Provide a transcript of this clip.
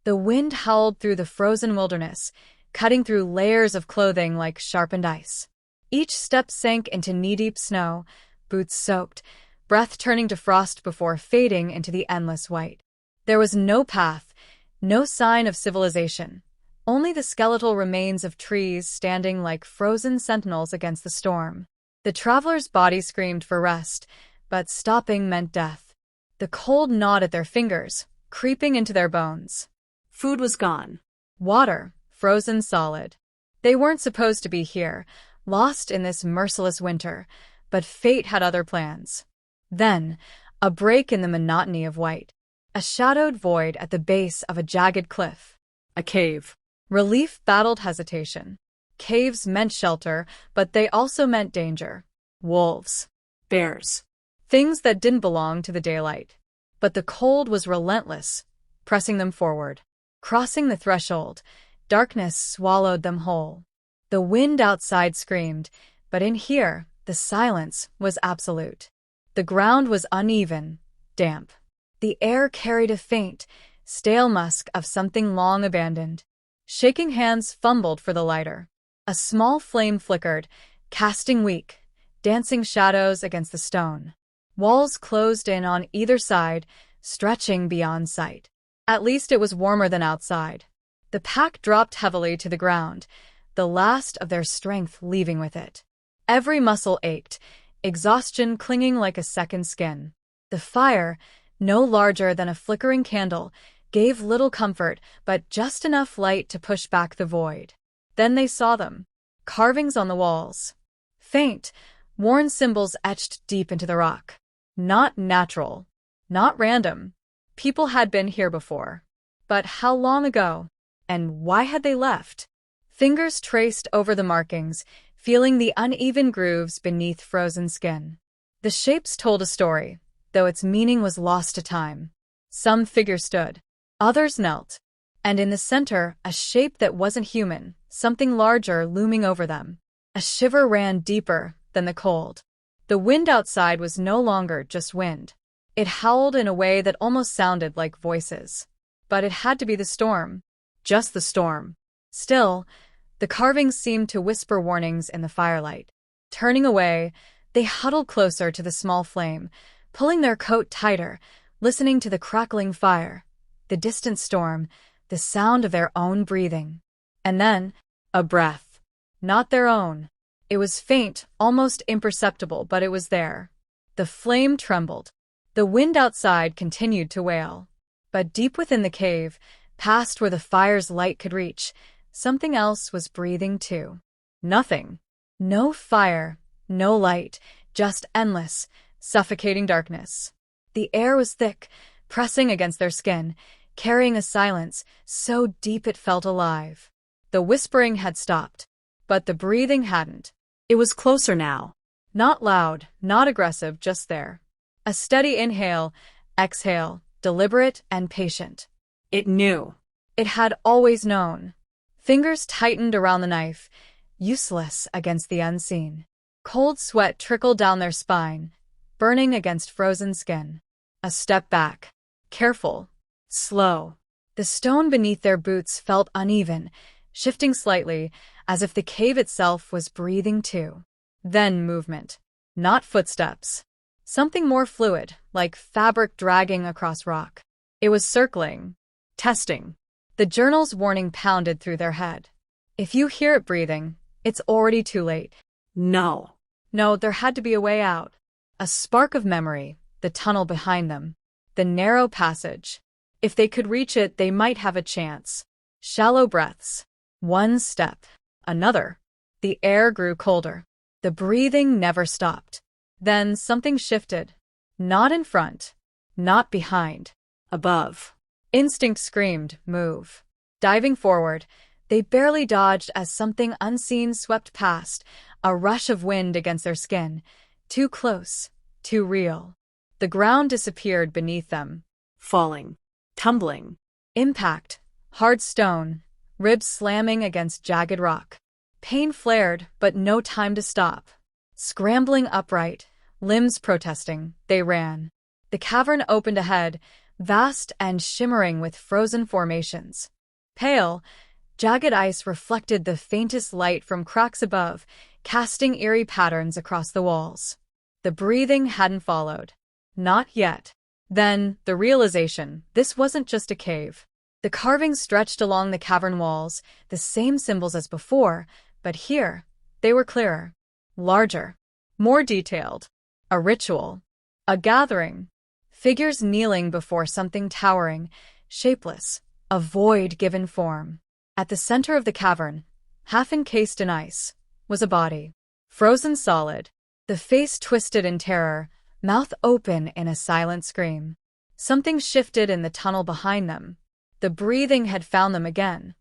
The wind howled through the frozen wilderness, cutting through layers of clothing like sharpened ice. Each step sank into knee-deep snow, boots soaked, breath turning to frost before fading into the endless white. There was no path, no sign of civilization, only the skeletal remains of trees standing like frozen sentinels against the storm. The travelers' bodies screamed for rest, but stopping meant death. The cold gnawed at their fingers, creeping into their bones. Food was gone. Water, frozen solid. They weren't supposed to be here, lost in this merciless winter, but fate had other plans. Then, a break in the monotony of white. A shadowed void at the base of a jagged cliff. A cave. Relief battled hesitation. Caves meant shelter, but they also meant danger. Wolves. Bears. Things that didn't belong to the daylight. But the cold was relentless, pressing them forward. Crossing the threshold, darkness swallowed them whole. The wind outside screamed, but in here, the silence was absolute. The ground was uneven, damp. The air carried a faint, stale musk of something long abandoned. Shaking hands fumbled for the lighter. A small flame flickered, casting weak, dancing shadows against the stone. Walls closed in on either side, stretching beyond sight. At least it was warmer than outside. The pack dropped heavily to the ground, the last of their strength leaving with it. Every muscle ached, exhaustion clinging like a second skin. The fire, no larger than a flickering candle, gave little comfort but just enough light to push back the void. Then they saw them. Carvings on the walls. Faint, worn symbols etched deep into the rock. Not natural. Not random. People had been here before. But how long ago? And why had they left? Fingers traced over the markings, feeling the uneven grooves beneath frozen skin. The shapes told a story, though its meaning was lost to time. Some figures stood. Others knelt. And in the center, a shape that wasn't human, something larger looming over them. A shiver ran deeper than the cold. The wind outside was no longer just wind. It howled in a way that almost sounded like voices. But it had to be the storm. Just the storm. Still, the carvings seemed to whisper warnings in the firelight. Turning away, they huddled closer to the small flame, pulling their coat tighter, listening to the crackling fire, the distant storm, the sound of their own breathing. And then, a breath. Not their own. It was faint, almost imperceptible, but it was there. The flame trembled. The wind outside continued to wail. But deep within the cave, past where the fire's light could reach, something else was breathing too. Nothing. No fire, no light, just endless, suffocating darkness. The air was thick, pressing against their skin, carrying a silence so deep it felt alive. The whispering had stopped, but the breathing hadn't. It was closer now. Not loud, not aggressive, just there. A steady inhale, exhale, deliberate and patient. It knew. It had always known. Fingers tightened around the knife, useless against the unseen. Cold sweat trickled down their spine, burning against frozen skin. A step back. Careful. Slow. The stone beneath their boots felt uneven, shifting slightly, as if the cave itself was breathing too. Then movement. Not footsteps. Something more fluid, like fabric dragging across rock. It was circling. Testing. The journal's warning pounded through their head. If you hear it breathing, it's already too late. No. No, there had to be a way out. A spark of memory, the tunnel behind them. The narrow passage. If they could reach it, they might have a chance. Shallow breaths. One step. Another. The air grew colder. The breathing never stopped. Then something shifted. Not in front. Not behind. Above. Instinct screamed, move. Diving forward, they barely dodged as something unseen swept past, a rush of wind against their skin. Too close. Too real. The ground disappeared beneath them. Falling. Tumbling. Impact. Hard stone. Ribs slamming against jagged rock. Pain flared, but no time to stop. Scrambling upright, limbs protesting, they ran. The cavern opened ahead, vast and shimmering with frozen formations. Pale, jagged ice reflected the faintest light from cracks above, casting eerie patterns across the walls. The breathing hadn't followed. Not yet. Then, the realization, this wasn't just a cave. The carvings stretched along the cavern walls, the same symbols as before, but here, they were clearer, larger, more detailed. A ritual. A gathering. Figures kneeling before something towering, shapeless, a void given form. At the center of the cavern, half encased in ice, was a body. Frozen solid. The face twisted in terror, mouth open in a silent scream. Something shifted in the tunnel behind them. The breathing had found them again.